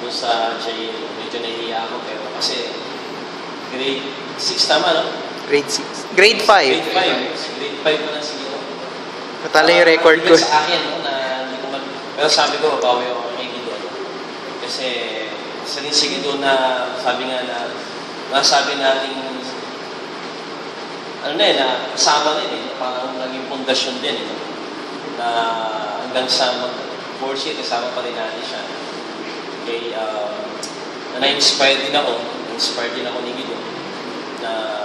doon sa Jay, medyo nahihiya ako pero kasi grade 6 tama, no? Grade 6. Grade 5. Grade 5 pa lang siguro. Natala yung record ko. Sa akin, no, na hindi ko man, pero sabi ko, babawi ako kay Gideon. Kasi isa rin si Gideon na sabi nga na nasabi natin ano na na kasama rin parang naging pundasyon din na hanggang sa mag-4th year, kasama pa rin natin siya. Okay, na-inspire din ako ni Gideon na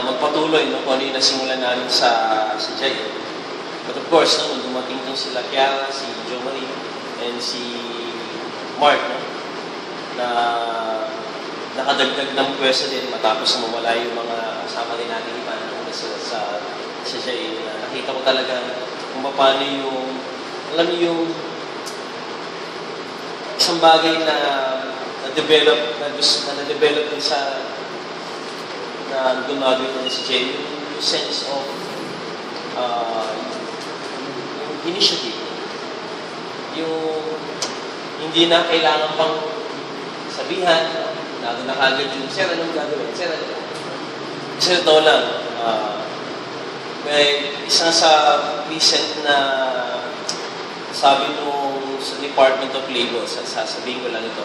magpatuloy no, kung ano yung nasimulan namin sa Jay. But of course, no, nung dumating itong sila Kiara, si Jo Marie, and si Mark, no, na nakadagdag ng pwesto din matapos na mawala yung mga kasama din natin iba no, sa Jay. Nakita ko talaga kung paano yung, alam niyo yung isang bagay na na-develop din sa na gumagawa ko si Jay, yung sense of initiative. Yung hindi na kailangan pang sabihan, lalo na kagad yung, sir, anong gagawin? Sir, ano? Kasi ito lang, may isa sa recent na sabi nung sa Department of Labor, sasabihin ko lang ito,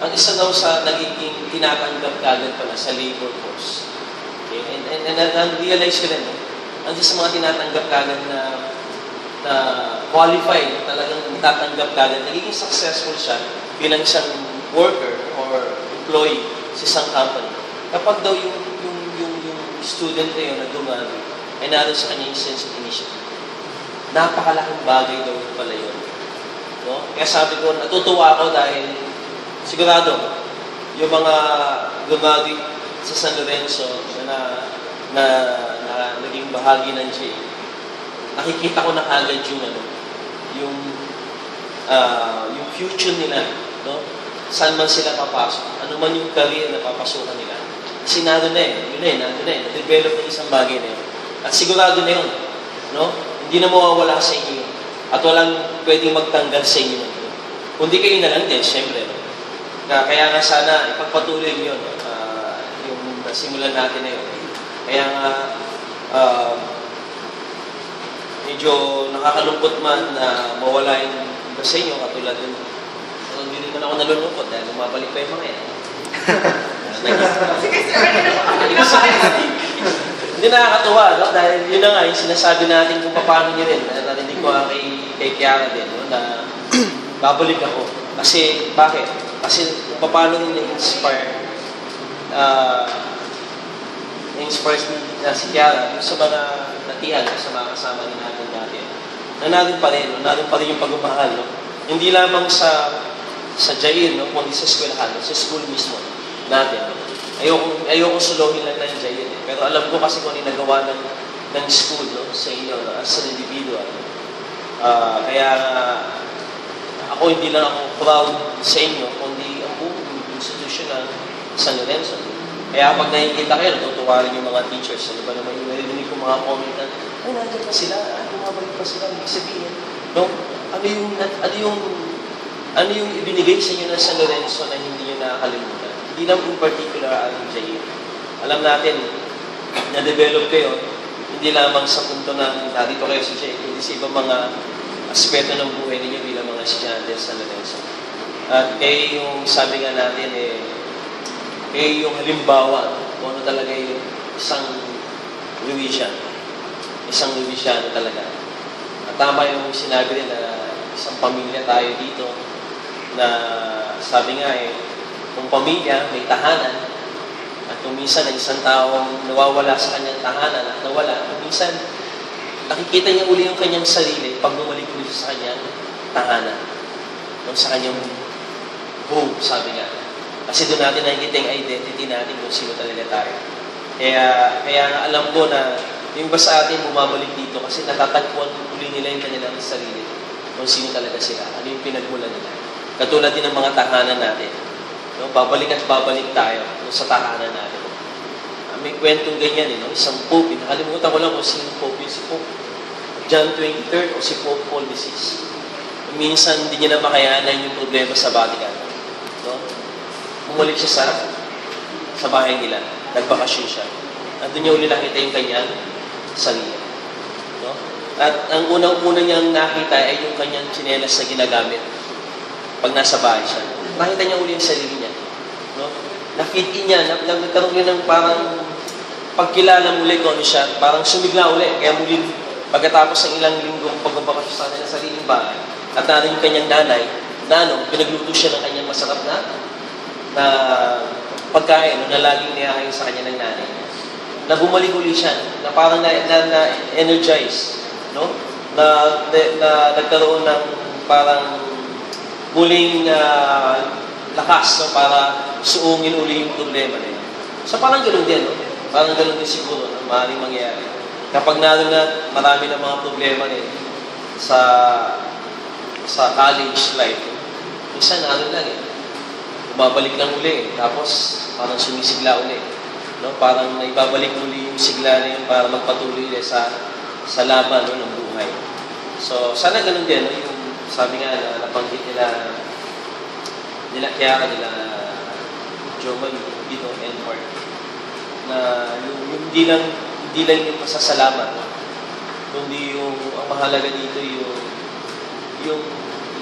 ang isa daw sa nagiging tinatanggap kagad pala sa labor force. Okay? And realize ko rin, ang isa sa mga tinatanggap kagad na qualified, talagang tatanggap kagad, nagiging successful siya bilang isang worker or employee sa isang company. Kapag daw yung student na yun na dumami, ay naroon sa kanya yung sense of initiative. Napakalaking bagay daw pala yun. No? Kaya sabi ko, natutuwa ako dahil sigurado, yung mga gumagi sa San Lorenzo na naging bahagi ng J, nakikita ko na agad yung future nila, no? Saan man sila papasok, ano man yung career na papasukan nila. Kasi nandun na na-develop na isang bagay na yun. At sigurado na yun, no? Hindi na mawawala sa inyo yun. At walang pwedeng magtanggal sa inyo yun. Kundi kayo na lang din, syempre. Kaya nga sana ipagpatuloy yun, yung nasimulan natin na yun. Kaya nga, medyo nakakalungkot man na mawala yung iba sa inyo, katulad yun. Hindi naman ako nalulungkot dahil lumabalik pa yung mga yan. Hindi nakakatuwa, no? Dahil yun na nga, yung sinasabi natin kung paano nyo rin. Narinig ko nga kay Kiara din, no? Na babalik ako. Kasi, bakit? Kasi kung paano nyo na-inspire si Kiara sa mga natihan, sa mga kasama rin natin dati. Narin pa rin yung pagmamahal, no? Hindi lamang sa Jair, no? Kundi sa eskwelahan, no? Sa school mismo natin. Ayoko suluhin lang ng Jair. Pero alam ko kasi kung ano nagawa ng school, no? Sa inyo, no? As an individual. Kaya ako hindi lang ako proud sa inyo, kundi ang buong institution ng San Lorenzo. Kaya pag nakikita kayo, natutuwa rin yung mga teachers. Ano ba naman yung narinig ko mga comment na, ay, nandiyan pa sila, bumabalik pa sila, ibig sabihin. No? Ano yung ibinigay sa inyo ng San Lorenzo na hindi nyo nakakalimutan? Hindi lang in particular ang Jair. Alam natin, na-develop kayo, hindi lamang sa punto na narito kayo sa Jair, hindi sa ibang mga aspeto ng buhay ninyo bilang mga estudyante sa San Lorenzo. At kayo yung sabi nga natin, kayo yung halimbawa kung ano talaga yung isang Louisiano. Isang Louisiano talaga. At tama yung sinabi rin na isang pamilya tayo dito na sabi nga kung pamilya may tahanan at kung minsan ang isang taong nawawala sa kanyang tahanan at nawala, kung minsan nakikita niya uli yung kanyang sarili pag bumalik ulit sa kanyang tahanan. Sa kanyang home, sabi nga. Kasi doon natin nakikita yung identity natin kung sino talaga tayo. Kaya alam ko na yung iba sa atin bumabalik dito kasi natatagpuan uli nila yung kanilang sarili kung sino talaga sila, ano yung pinagmulan nila. Katulad din ng mga tahanan natin. No? Babalik at babalik tayo sa tahanan natin. May kwentong ganyan, isang Pope. Nakalimutan ko lang kung sino Pope yun. Si Pope John 23rd o si Pope Paul VI. minsan hindi niya na makayanan yung problema sa Vatican. No? Bumalik siya sa bahay nila. Nagbakasyon siya. At doon niya uli nakita yung kanyang sarili. No? At ang unang-una niyang nakita ay yung kanyang tsinelas na ginagamit pag nasa bahay siya. Nakita niya uli yung sarili niya. No? Na-fit in niya. Nagkaroon niya ng parang pagkilala muli kung ano siya. Parang sumigla uli. Kaya muli, pagkatapos ng ilang linggong pagbabakasyon sa kanyang sariling bahay, at narin yung kanyang nanay, na pinagluto siya ng kanyang masarap na pagkain, na laging niyahayin sa kanya ng nanay niya. Na bumalik uli siya, na parang na-energize, no? Na nagkaroon ng parang muling lakas, no? Para suungin uli yung problema na yun. So parang ganoon din, no? Parang ganoon din siguro na maaaring mangyari. Kapag naroon na marami ng mga problema rin sa college life, minsan naroon lang bumabalik lang uli, tapos parang sumisigla uli. No? Parang naibabalik uli yung sigla na yun para magpatuloy ulit sa laban, no, ng buhay. So, sana ganun din, no? Yung sabi nga na napanggit nila kaya nila Joman dito and Mark, na yung hindi lang yung pasasalamat, kundi yung ang mahalaga dito yung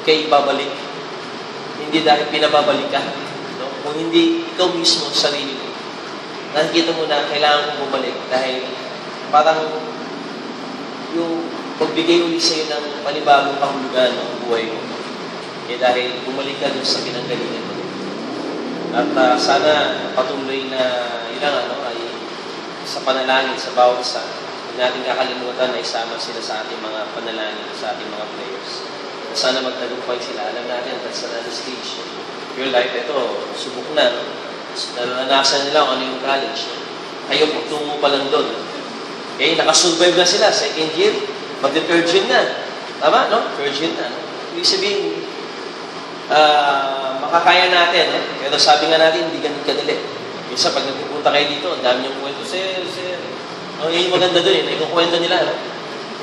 ikay babalik. Hindi dahil pinababalik ka, no? Kung hindi ikaw mismo sarili mo, nakikita mo na kailangan mong bumalik dahil parang yung pagbigay ulit sa'yo ng panibagong kahulugan ng buhay mo. Kaya dahil bumalik ka dun sa pinanggalingan mo. At sana patuloy na yun lang, ay sa panalangin, sa bawat isa, huwag natin kakalimutan na isama sila sa ating mga panalangin, sa ating mga prayers. Sana magtagumpay sila. Alam natin, that's another stage. Your life, ito, subok na. No? Naranasan nila kung ano yung college. Kayo, pagtungo pa lang doon. Okay, nakasurvive na sila. Second year, mag-third year na. Tama, no? Third year na. No? Ibig sabihin, makakaya natin. No? Pero sabi nga natin, hindi ganun kadali. Minsan, pag nagpupunta kayo dito, ang dami niyong kwento. Sir. No, yun yung maganda doon. Ikukwento nila.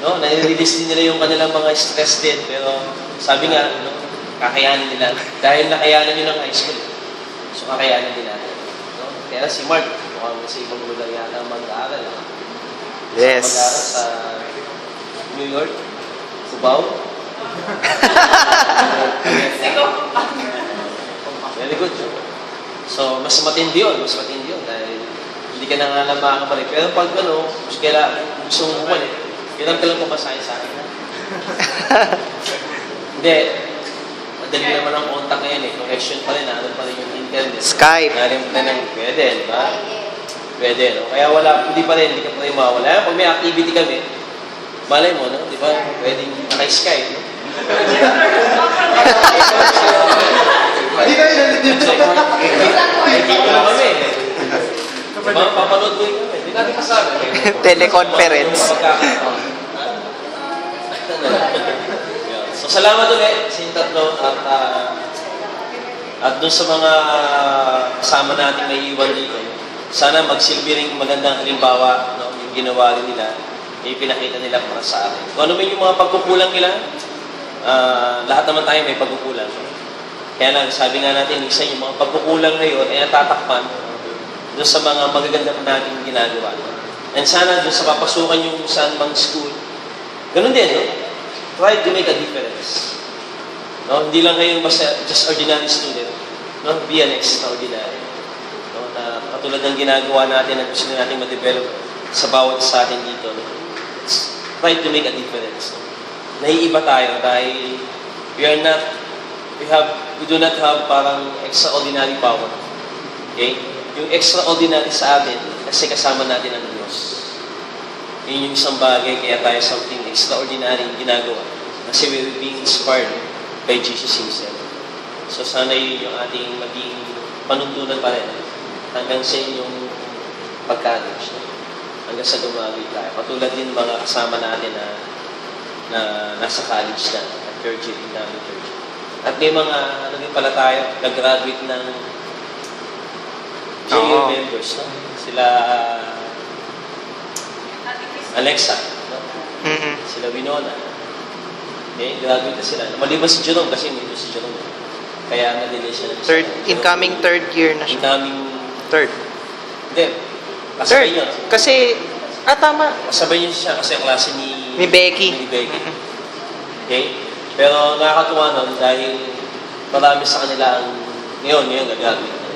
No? Nai-release din nila yung kanilang mga stress din. Pero sabi nga, no, kakayanin nila. Dahil nakayanan nyo ng high school. So, kakayanin din natin. No? Kaya si Mark, mukhang sa ibang lugar yata mag-aaral. Yes. Mag-aaral sa New York, Cubao. Very good. So, mas matindi yun. Dahil hindi ka na nga lang makakabalik. Pero pag gusto mong bumalik, kailan ka lang pumasahin sa akin. Hindi. Madali naman ang contact ngayon eh. Connection pa rin. Ano pa rin yung internet. Skype. Pwede, di ba? Pwede, no? Kaya hindi ka pa rin mawala. Pag may activity kami, malay mo, no? Di ba? Pwedeng naka-Skype, no? Hindi kayo nandito. Nakikita lang kami. Diba? Papanood mo yung kami. Hindi natin kasabi. Teleconference. So, salamat ulit sa inyong tatlo at doon sa mga kasama natin may iwan dito. Sana magsilbi rin magandang halimbawa, no, yung ginawa rin nila, yung pinakita nila para sa atin. Kung ano man yung mga pagkukulang nila, lahat naman tayo may pagkukulang. Kaya lang, sabi nga natin, isa yung mga pagkukulang ngayon ay natatakpan doon sa mga magaganda pa natin ginagawa. And sana doon sa papasukan yung saan mang school, ganun din, no? Try to make a difference. No? Hindi lang kayo basta just ordinary student. No? Be an extraordinary. No? Na katulad ng ginagawa natin at gusto natin ma-develop sa bawat sa atin dito. No? Try to make a difference. No? Naiiba tayo dahil we do not have parang extraordinary power. Okay? Yung extraordinary sa atin kasi kasama natin ang Diyos. Yun yung isang bagay, kaya tayo something extraordinary yung ginagawa. Kasi we're being inspired by Jesus Himself. So sana yun yung ating maging panuntunan pa rin hanggang sa inyong pag-college. Hanggang sa gumagawin tayo. Patulad din mga kasama natin na nasa college na, at third year, namin third year. At may mga, din pala tayo, nag-graduate ng JU members. No? Sila Alexa, no? Sila Winona. Okay, graduate na sila. Maliban si Jerome kasi medyo si Jerome. Kaya na-delay siya. Incoming third year na siya. Incoming, Third. hindi. Kasabay yun. Kasi, tama. Kasabay niyo siya kasi ang klase Ni Becky. Ni Becky. Okay? Pero nakakatuwa nun dahil marami sa kanila ang ngayon gagraduate na.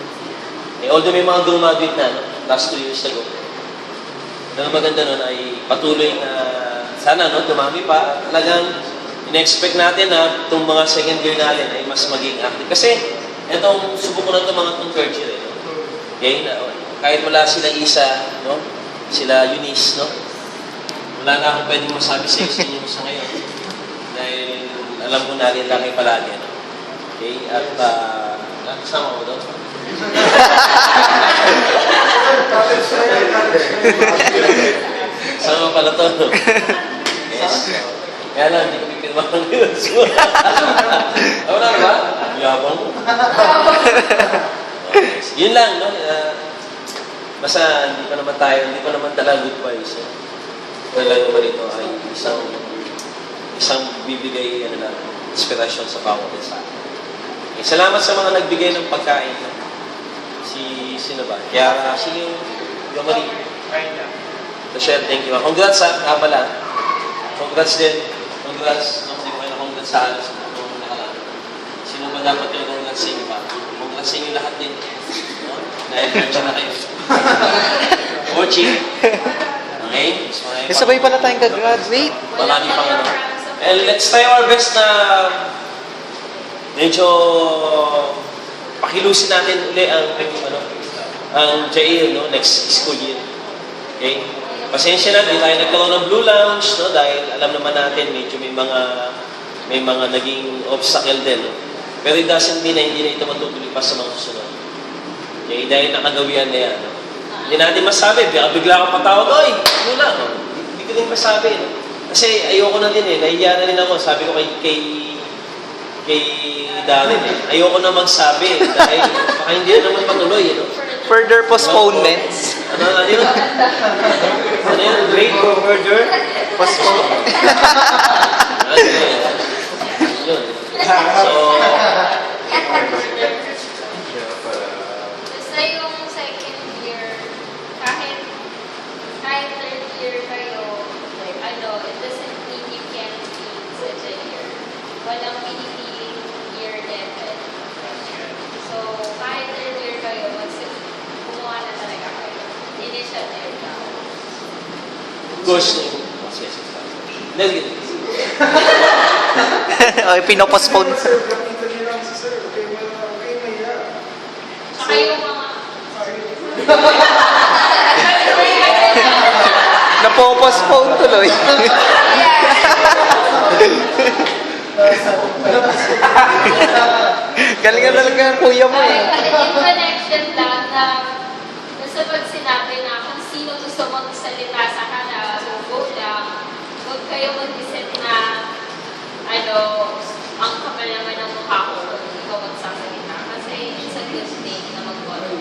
Eh, although may mga graduate na, no? Last 2 years ago. Ang maganda nun ay patuloy na sana dumami pa. Talagang in-expect natin na itong mga second year natin ay mas maging active. Kasi itong subok ko na itong mga itong third year. No? Okay? Kahit wala sila Isa, no? Sila Eunice, no? Wala na akong pwedeng masabi sa inyo sa ngayon. Dahil alam ko na rin lang ay palagi. No? Okay? At kasama ko doon. Sama pala to. No? Yes. Kaya lang, hindi ko pipirma ng news. Ako na ba? Yabang mo. Okay. Yun lang, no? Basta hindi pa naman talaga goodbyes. Talaga naman ito ay isang bibigay inspirasyon sa bawat isa. Okay, salamat sa mga nagbigay ng pagkain. Sino ba? Kaya sino yung Marie? Michelle, thank you. Congrats nga pala. Congrats din. Congrats. Hindi ko kayo na-congrats sa halos nung nakaraan. Sino ba dapat yung congrats sa inyo ba? Congrats sa inyo lahat din. No? Dahil nandiyan na kayo. Watching. Okay? Sabay pala tayong gagraduate. Marami pang ano. And let's try our best na medyo pakilusin natin uli ang Jair, no? Next school year. Okay? Pasensya na, di tayo nagkaroon ng Blue Lounge, no? Dahil alam naman natin, medyo may mga naging obstacle din, no? Pero it doesn't mean na hindi na ito matutuloy pa sa mga susunod. Okay? Dahil nakagawian na yan, no? Hindi natin masabi, bigla kang patawag, oy, ano lang, no? Hindi ko din masabi, no? Kasi ayoko na din nahihiya na rin ako. Sabi ko kay Darren, ayoko na magsabi dahil baka hindi na naman patuloy, no? Further postponements. Ano yun? Ano yun? Great for further? Postponement. Yun. So, basta yung second year, kahit third year kayo, it doesn't mean you can't be such a year. Walang pinipiling year level. So, kahit third year kayo, gumawa na talaga kayo. Initiative na. course, Okay, pinopostpone. Saka yung mga... Napopostpone tuloy. Galing na talaga ang kuya mo eh. Yung connection lang na basta pag sinabi na kung sino gusto magsalita sa kanila, go lang. Huwag kayo mag-isip na ang kapal naman ng mukha ko kung ikaw magsasalita. Kasi it's a good thing na mag-control.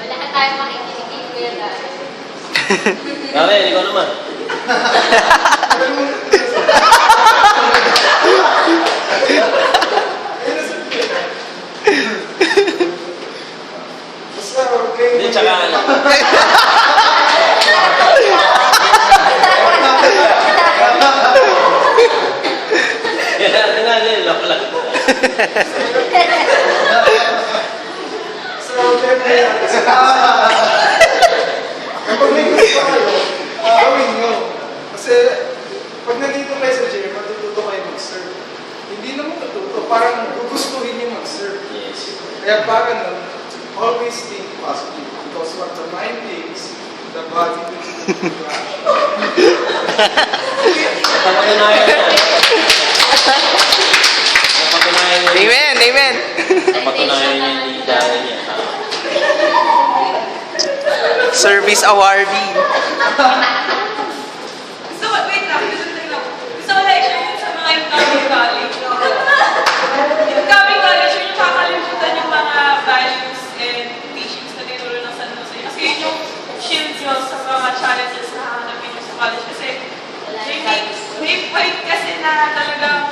Lahat tayo makikinig kay Kuya Dad. Karen, ikaw naman. Hindi, tsaka ano. Yan, loko lang. Kapag may gusto kayo, gawin nyo. Kasi pag nandito kayo sa gym, matututo kayo mag-serve. Hindi naman matututo, parang gugustuhin nyo mag-serve. Yes. Kaya parang always think positive. Because what the mind thinks, the body will do. Napatunayan yan. Napatunayan yan. Amen, amen. Napatunayan yan ni Darren yan. Service awardee. So, wait lang. So, like, yun sa mga incoming college, no? Incoming college, yun yung kakalimutan yung mga values and teachings na tinuro ng San Jose. Kasi yun yung shield nyo sa mga challenges na hahanapin nyo sa college. Kasi may point kasi na talagang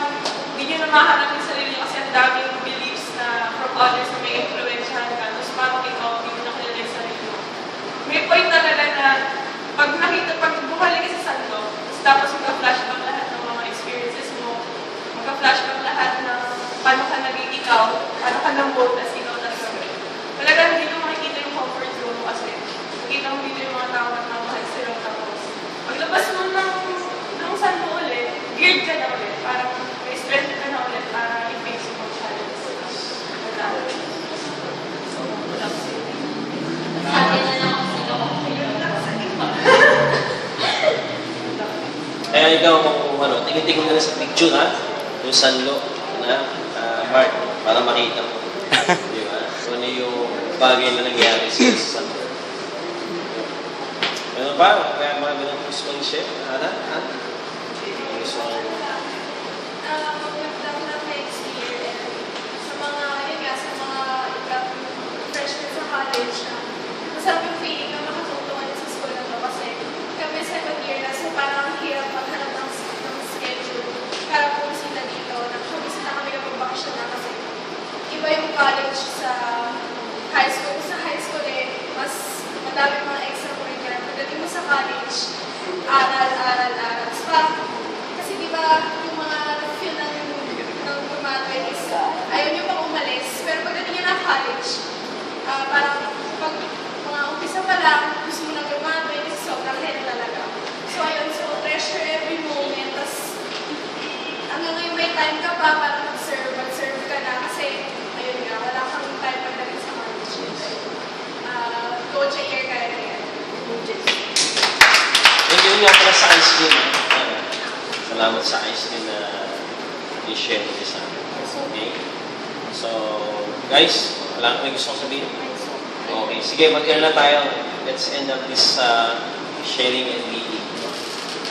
minamaharap yung sarili niyo kasi ang daming beliefs na from others na may influensyahan ka. Tapos parang ikaw, hindi mo nakilala yung sarili mo. May point talaga na pag bumalik ka sa santo, tapos magka-flashback lahat ng mga experiences mo, magka-flashback lahat ng paano ka naging ikaw, paano ka namold as ikaw talaga. Talagang hindi mo makikita yung comfort zone mo kasi makikita mo dito yung mga tao na mamahal sa'yo. Tapos paglabas mo ng santo ulit, geared ka na ulit. Parang may strength ka na ulit para i-face yung mga challenges. Wala. Wala ko sa'yo. Sabi na lang kung sino ko kayo. Kaya ikaw kung ano, tingin-tingin mo na sa picture ha, yung sanlo na Mark, para makita mo. Di ba? Kung ano yung bagay na nangyari sa sanlo. Ano pa? Kaya mga ganang gusto mong share? Ana? Gusto mong... Magdang na next year sa mga, yun nga, sa mga freshmen sa college masarap yung feeling na makatulungan sa school na to kasi kami second year na so parang ang hirap maghanap ng schedule para pumusita dito. Nakabisita kami kapag bakasyon na kasi iba yung college sa high school. Sa high school mas madami mga extracurricular. Pagdating mo sa college, aral. So, kasi di ba yung mga feel ng graduate is ayaw nyo pang umalis. Pero pagdating nyo ng college, parang pag mga umpisa pa lang, gusto mo nang graduate kasi sobrang hell talaga. So ayun, so treasure every moment. Tapos hanggang ngayon may time ka pa para mag-serve ka na. Kasi ayun nga, wala kang time pagdating sa college. Go year kaya na yan. Yun nga pala sa ice cream. Salamat sa ice cream na i-share mo sa akin. Okay? So, guys, wala may gusto kong sabihin? Okay, sige, mag-end na tayo. Let's end up this sharing and meeting.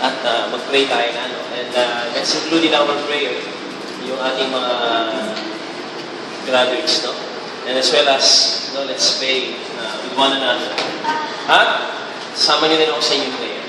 At mag-pray tayo na. No? And let's include in our prayer yung ating mga graduates. No? And as well as, let's pray with one another. At sama niyo din ako sa inyong prayer.